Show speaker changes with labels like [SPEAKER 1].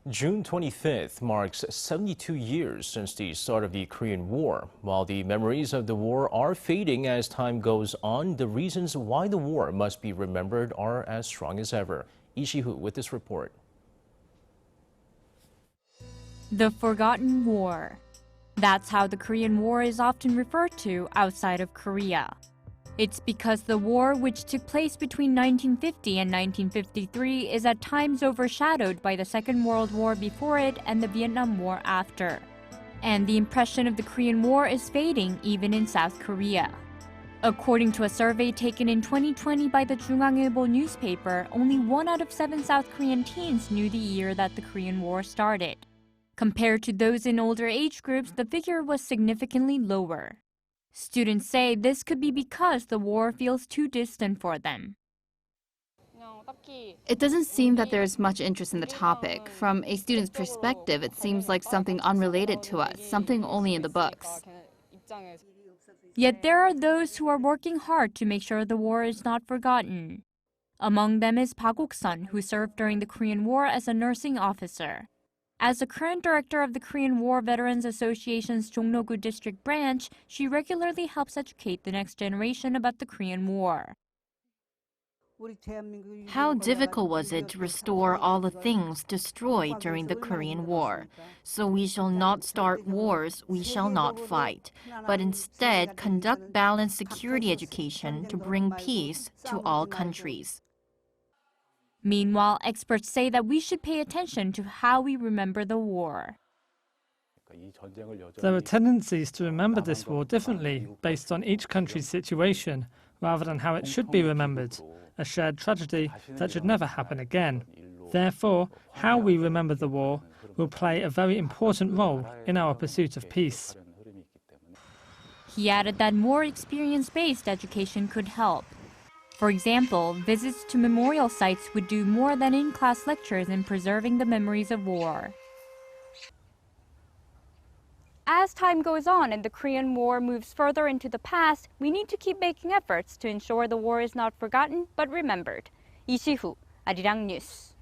[SPEAKER 1] June 25th marks 72 years since the start of the Korean War. While the memories of the war are fading as time goes on, the reasons why the war must be remembered are as strong as ever. Shi-hoo with this report.
[SPEAKER 2] The Forgotten War. That's how the Korean War is often referred to outside of Korea. It's because the war, which took place between 1950 and 1953, is at times overshadowed by the Second World War before it and the Vietnam War after. And the impression of the Korean War is fading even in South Korea. According to a survey taken in 2020 by the Joongang Ilbo newspaper, only 1 out of 7 South Korean teens knew the year that the Korean War started. Compared to those in older age groups, the figure was significantly lower. Students say this could be because the war feels too distant for them.
[SPEAKER 3] It doesn't seem that there is much interest in the topic. From a student's perspective, it seems like something unrelated to us, something only in the books.
[SPEAKER 2] Yet there are those who are working hard to make sure the war is not forgotten. Among them is Park Ok-sun, who served during the Korean War as a nursing officer. As the current director of the Korean War Veterans Association's Jongno-gu district branch, she regularly helps educate the next generation about the Korean War.
[SPEAKER 4] How difficult was it to restore all the things destroyed during the Korean War? So we shall not start wars, we shall not fight, but instead conduct balanced security education to bring peace to all countries.
[SPEAKER 2] Meanwhile, experts say that we should pay attention to how we remember the war.
[SPEAKER 5] There are tendencies to remember this war differently based on each country's situation, rather than how it should be remembered, a shared tragedy that should never happen again. Therefore, how we remember the war will play a very important role in our pursuit of peace.
[SPEAKER 2] He added that more experience-based education could help. For example, visits to memorial sites would do more than in-class lectures in preserving the memories of war. As time goes on and the Korean War moves further into the past, we need to keep making efforts to ensure the war is not forgotten but remembered. Shi-hoo, Arirang News.